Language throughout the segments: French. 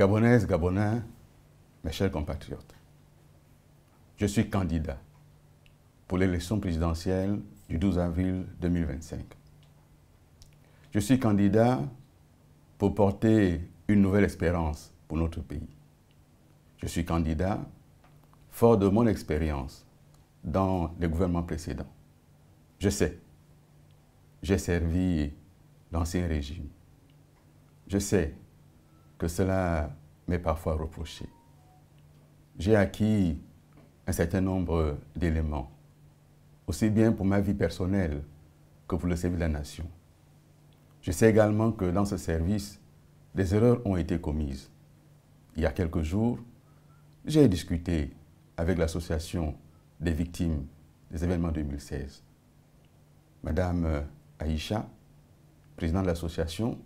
Gabonaises, Gabonais, mes chers compatriotes, je suis candidat pour l'élection présidentielle du 12 avril 2025. Je suis candidat pour porter une nouvelle espérance pour notre pays. Je suis candidat fort de mon expérience dans les gouvernements précédents. Je sais, j'ai servi l'ancien régime. Je sais que cela m'est parfois reproché. J'ai acquis un certain nombre d'éléments, aussi bien pour ma vie personnelle que pour le service de la nation. Je sais également que dans ce service, des erreurs ont été commises. Il y a quelques jours, j'ai discuté avec l'association des victimes des événements 2016. Madame Aïcha, présidente de l'association,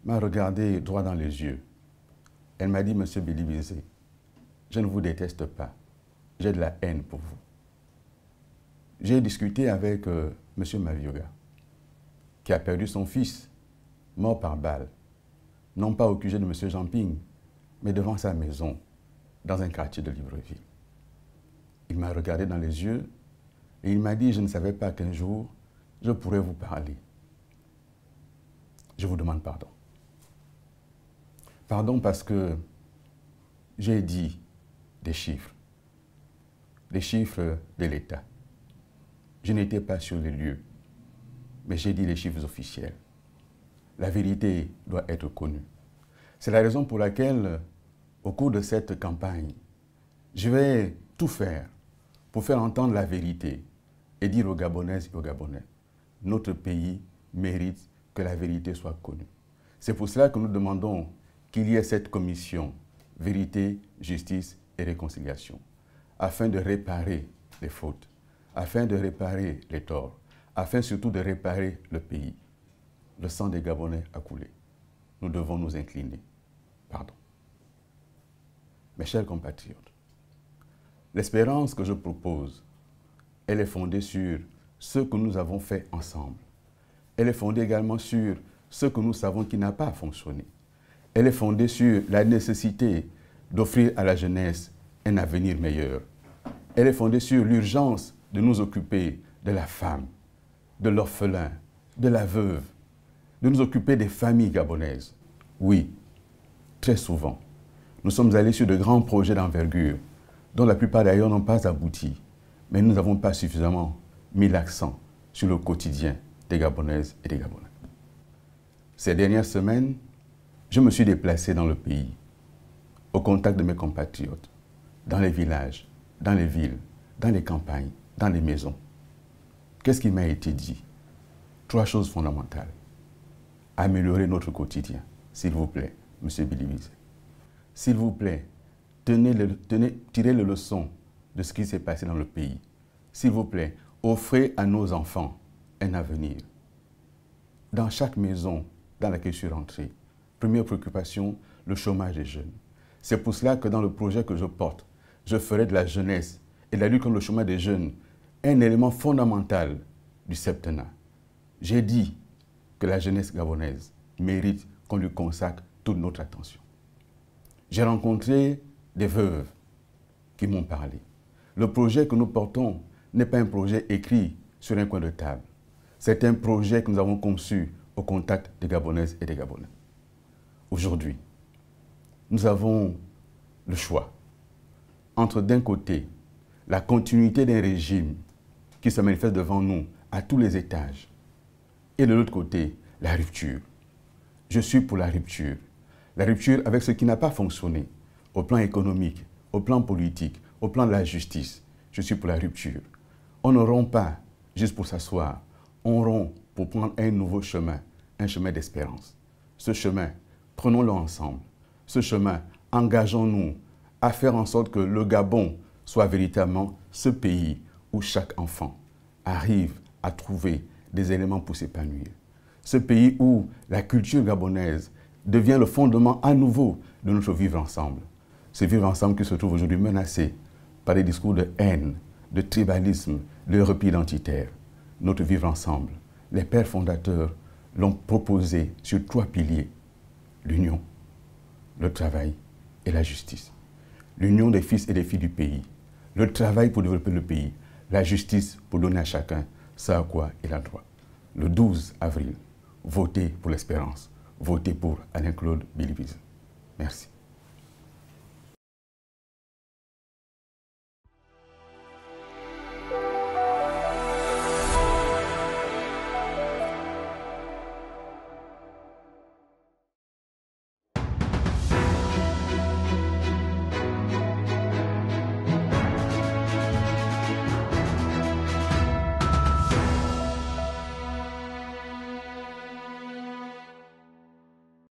m'a regardé droit dans les yeux. Elle m'a dit, Monsieur Bilibizé, je ne vous déteste pas, j'ai de la haine pour vous. J'ai discuté avec Monsieur Mavioga, qui a perdu son fils, mort par balle, non pas au QG de Monsieur Jamping, mais devant sa maison, dans un quartier de Libreville. Il m'a regardé dans les yeux et il m'a dit, je ne savais pas qu'un jour, je pourrais vous parler. Je vous demande pardon. Pardon parce que j'ai dit des chiffres de l'État. Je n'étais pas sur les lieux, mais j'ai dit les chiffres officiels. La vérité doit être connue. C'est la raison pour laquelle, au cours de cette campagne, je vais tout faire pour faire entendre la vérité et dire aux Gabonaises et aux Gabonais, notre pays mérite que la vérité soit connue. C'est pour cela que nous demandons qu'il y ait cette commission vérité, justice et réconciliation, afin de réparer les fautes, afin de réparer les torts, afin surtout de réparer le pays. Le sang des Gabonais a coulé. Nous devons nous incliner. Pardon. Mes chers compatriotes, l'espérance que je propose, elle est fondée sur ce que nous avons fait ensemble. Elle est fondée également sur ce que nous savons qui n'a pas fonctionné. Elle est fondée sur la nécessité d'offrir à la jeunesse un avenir meilleur. Elle est fondée sur l'urgence de nous occuper de la femme, de l'orphelin, de la veuve, de nous occuper des familles gabonaises. Oui, très souvent, nous sommes allés sur de grands projets d'envergure, dont la plupart d'ailleurs n'ont pas abouti, mais nous n'avons pas suffisamment mis l'accent sur le quotidien des Gabonaises et des Gabonais. Ces dernières semaines, je me suis déplacé dans le pays, au contact de mes compatriotes, dans les villages, dans les villes, dans les campagnes, dans les maisons. Qu'est-ce qui m'a été dit? 3 choses fondamentales. Améliorer notre quotidien, s'il vous plaît, Monsieur Bilibizé. S'il vous plaît, tirez les leçons de ce qui s'est passé dans le pays. S'il vous plaît, offrez à nos enfants un avenir. Dans chaque maison dans laquelle je suis rentré, première préoccupation, le chômage des jeunes. C'est pour cela que dans le projet que je porte, je ferai de la jeunesse et de la lutte contre le chômage des jeunes un élément fondamental du septennat. J'ai dit que la jeunesse gabonaise mérite qu'on lui consacre toute notre attention. J'ai rencontré des veuves qui m'ont parlé. Le projet que nous portons n'est pas un projet écrit sur un coin de table. C'est un projet que nous avons conçu au contact des Gabonaises et des Gabonais. Aujourd'hui, nous avons le choix entre d'un côté la continuité d'un régime qui se manifeste devant nous à tous les étages et de l'autre côté la rupture. Je suis pour la rupture avec ce qui n'a pas fonctionné au plan économique, au plan politique, au plan de la justice. Je suis pour la rupture. On ne rompt pas juste pour s'asseoir, on rompt pour prendre un nouveau chemin, un chemin d'espérance. Ce chemin, prenons-le ensemble. Ce chemin, engageons-nous à faire en sorte que le Gabon soit véritablement ce pays où chaque enfant arrive à trouver des éléments pour s'épanouir. Ce pays où la culture gabonaise devient le fondement à nouveau de notre vivre ensemble. Ce vivre ensemble qui se trouve aujourd'hui menacé par des discours de haine, de tribalisme, de repli identitaire. Notre vivre ensemble, les pères fondateurs l'ont proposé sur 3 piliers. L'union, le travail et la justice. L'union des fils et des filles du pays, le travail pour développer le pays, la justice pour donner à chacun ce à quoi il a droit. Le 12 avril, votez pour l'espérance, votez pour Alain-Claude Bilibize. Merci.